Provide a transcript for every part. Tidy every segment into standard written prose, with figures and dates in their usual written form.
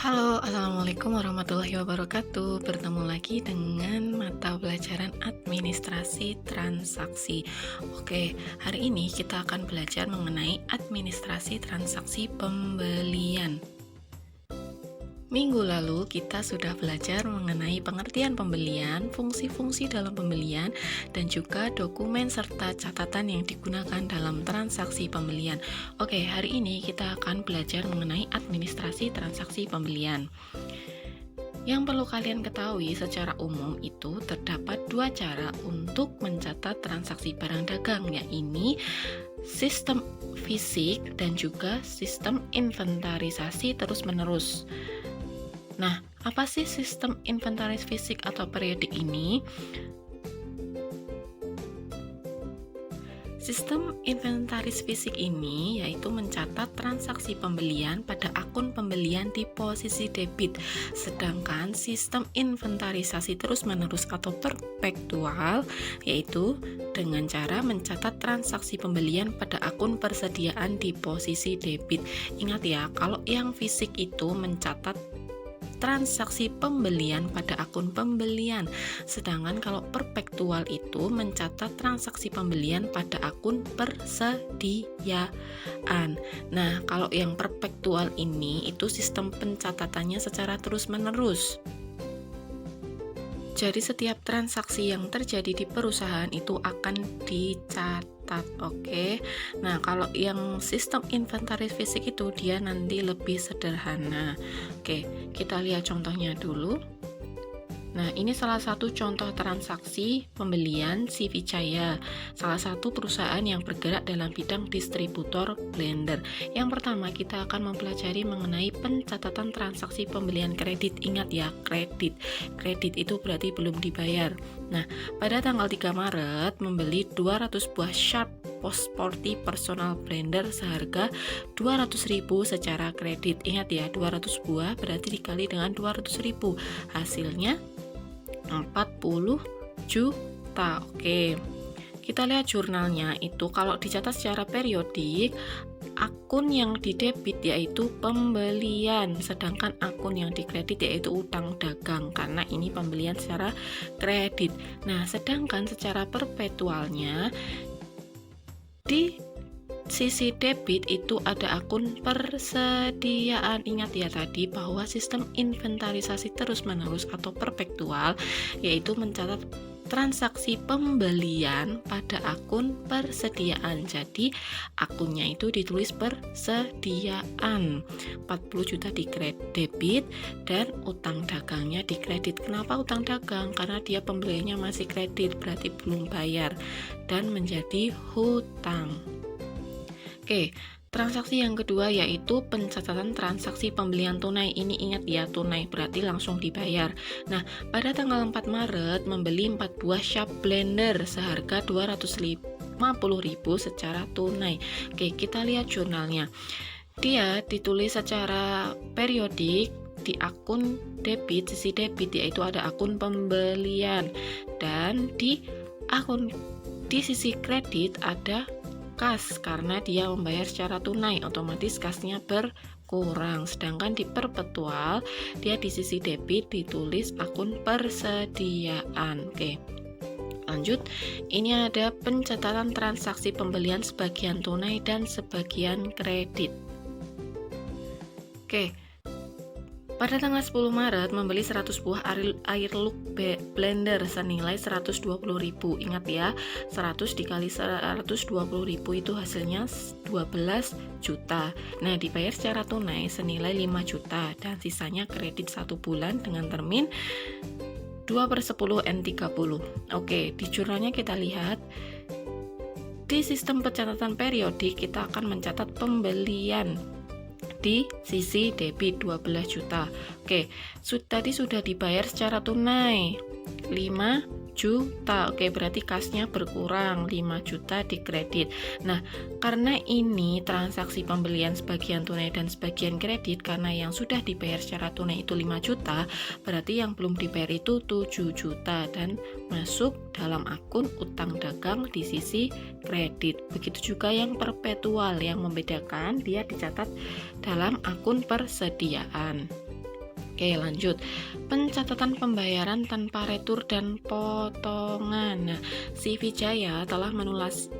Halo, assalamualaikum warahmatullahi wabarakatuh. Bertemu lagi dengan mata pelajaran administrasi transaksi. Oke, hari ini kita akan belajar mengenai administrasi transaksi pembelian. Minggu lalu kita sudah belajar mengenai pengertian pembelian, fungsi-fungsi dalam pembelian, dan juga dokumen serta catatan yang digunakan dalam transaksi pembelian. Oke, hari ini kita akan belajar mengenai administrasi transaksi pembelian. Yang perlu kalian ketahui secara umum itu terdapat dua cara untuk mencatat transaksi barang dagang, yaitu sistem fisik dan juga sistem inventarisasi terus-menerus. Nah, apa sih sistem inventaris fisik atau periodik ini? Sistem inventaris fisik ini yaitu mencatat transaksi pembelian pada akun pembelian di posisi debit, sedangkan sistem inventarisasi terus-menerus atau perpetual yaitu dengan cara mencatat transaksi pembelian pada akun persediaan di posisi debit. Ingat ya, kalau yang fisik itu mencatat transaksi pembelian pada akun pembelian, sedangkan kalau perpetual itu mencatat transaksi pembelian pada akun persediaan. Nah, kalau yang perpetual ini itu sistem pencatatannya secara terus-menerus. Jadi setiap transaksi yang terjadi di perusahaan itu akan dicatat, oke. Nah, kalau yang sistem inventaris fisik itu dia nanti lebih sederhana. Oke, kita lihat contohnya dulu. Nah, ini salah satu contoh transaksi pembelian CV Jaya, salah satu perusahaan yang bergerak dalam bidang distributor blender. Yang pertama, kita akan mempelajari mengenai pencatatan transaksi pembelian kredit. Ingat ya, kredit. Kredit itu berarti belum dibayar. Nah, pada tanggal 3 Maret membeli 200 buah Sharp Sporty Personal Blender seharga 200.000 secara kredit. Ingat ya, 200 buah berarti dikali dengan 200.000. Hasilnya 40 juta. Oke, kita lihat jurnalnya itu kalau dicatat secara periodik, akun yang didebit yaitu pembelian, sedangkan akun yang dikredit yaitu utang dagang, karena ini pembelian secara kredit. Nah, sedangkan secara perpetualnya di sisi debit itu ada akun persediaan. Ingat ya tadi bahwa sistem inventarisasi terus-menerus atau perpetual yaitu mencatat transaksi pembelian pada akun persediaan. Jadi akunnya itu ditulis persediaan. 40 juta di debit dan utang dagangnya di kredit. Kenapa utang dagang? Karena dia pembeliannya masih kredit, berarti belum bayar dan menjadi hutang. Oke, transaksi yang kedua yaitu pencatatan transaksi pembelian tunai. Ini ingat ya, tunai berarti langsung dibayar. Nah, pada tanggal 4 Maret membeli 4 buah Sharp Blender seharga 250.000 secara tunai. Oke, kita lihat jurnalnya. Dia ditulis secara periodik di akun debit, sisi debit yaitu ada akun pembelian, dan di sisi kredit ada kas, karena dia membayar secara tunai, otomatis kasnya berkurang. Sedangkan di perpetual dia di sisi debit ditulis akun persediaan. Oke, lanjut. Ini ada pencatatan transaksi pembelian sebagian tunai dan sebagian kredit. Oke, pada tanggal 10 Maret membeli 100 buah Airlock Blender senilai 120.000. Ingat ya, 100 dikali 120.000 itu hasilnya 12 juta. Nah, dibayar secara tunai senilai 5 juta dan sisanya kredit 1 bulan dengan termin 2/10 N30. Oke, di jurnalnya kita lihat di sistem pencatatan periodik kita akan mencatat pembelian di sisi debit 12 juta. Oke, tadi sudah dibayar secara tunai 5 juta. Oke, berarti kasnya berkurang 5 juta di kredit. Nah, karena ini transaksi pembelian sebagian tunai dan sebagian kredit, karena yang sudah dibayar secara tunai itu 5 juta, berarti yang belum dibayar itu 7 juta dan masuk dalam akun utang dagang di sisi kredit. Begitu juga yang perpetual, yang membedakan dia dicatat dalam akun persediaan. Oke, lanjut. Pencatatan pembayaran tanpa retur dan potongan. Nah, si Vijaya telah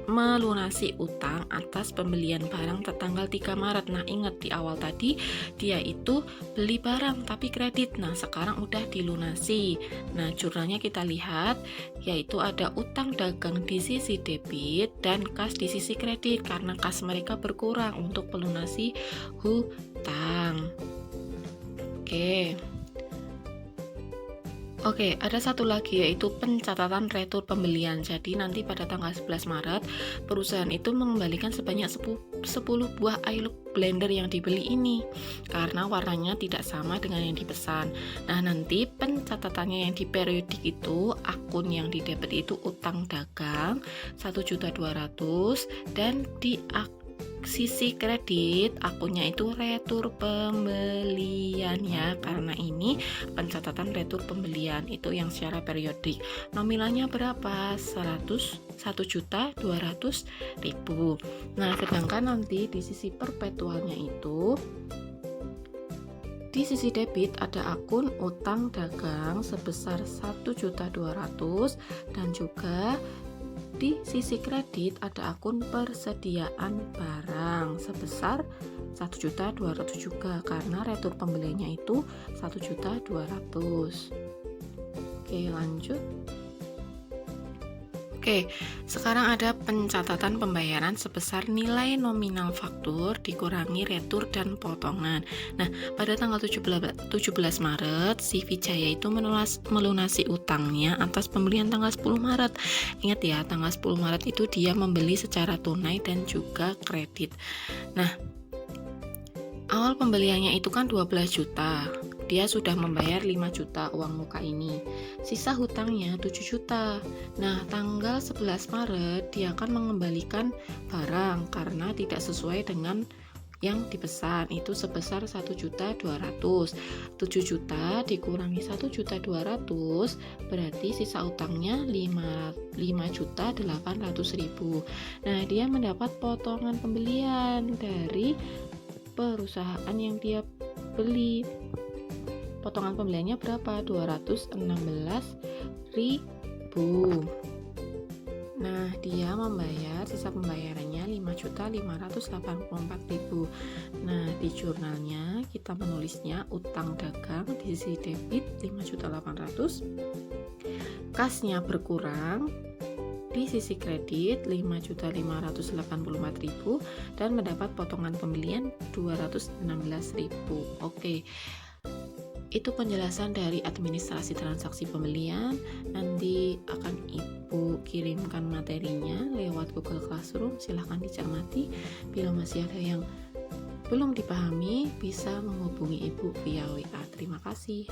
melunasi utang atas pembelian barang tertanggal 3 Maret. Nah, ingat di awal tadi dia itu beli barang tapi kredit. Nah, sekarang udah dilunasi. Nah, jurnalnya kita lihat yaitu ada utang dagang di sisi debit dan kas di sisi kredit karena kas mereka berkurang untuk melunasi hutang. Oke. Oke, ada satu lagi yaitu pencatatan retur pembelian. Jadi nanti pada tanggal 11 Maret, perusahaan itu mengembalikan sebanyak 10 buah iLook blender yang dibeli ini karena warnanya tidak sama dengan yang dipesan. Nah, nanti pencatatannya yang di periodik itu akun yang di debit itu utang dagang 1.200.000 dan di sisi kredit akunnya itu retur pembelian ya, karena ini pencatatan retur pembelian itu yang secara periodik. Nominalnya berapa? 1.200.000. Nah, sedangkan nanti di sisi perpetualnya itu di sisi debit ada akun utang dagang sebesar 1.200.000 dan juga di sisi kredit ada akun persediaan barang sebesar 1.200.000 juga karena retur pembeliannya itu 1.200.000. Oke, lanjut. Oke, sekarang ada pencatatan pembayaran sebesar nilai nominal faktur dikurangi retur dan potongan. Nah, pada tanggal 17 Maret, si Vijaya itu melunasi utangnya atas pembelian tanggal 10 Maret. Ingat ya, tanggal 10 Maret itu dia membeli secara tunai dan juga kredit. Nah, awal pembeliannya itu kan 12 juta. Dia sudah membayar 5 juta uang muka ini. Sisa hutangnya 7 juta. Nah, tanggal 11 Maret dia akan mengembalikan barang karena tidak sesuai dengan yang dipesan itu sebesar 1.200.000. 7 juta dikurangi 1.200.000 berarti sisa utangnya 5.800.000. Nah, dia mendapat potongan pembelian dari perusahaan yang dia beli. Potongan pembeliannya berapa? 216.000. Nah, dia membayar sisa pembayarannya 5.584.000. Nah, di jurnalnya kita menulisnya utang dagang di sisi debit 5.800.000. Kasnya berkurang di sisi kredit 5.584.000 dan mendapat potongan pembelian 216.000. Oke. Itu penjelasan dari administrasi transaksi pembelian. Nanti akan Ibu kirimkan materinya lewat Google Classroom. Silahkan dicermati. Bila masih ada yang belum dipahami, bisa menghubungi Ibu via WA. Terima kasih.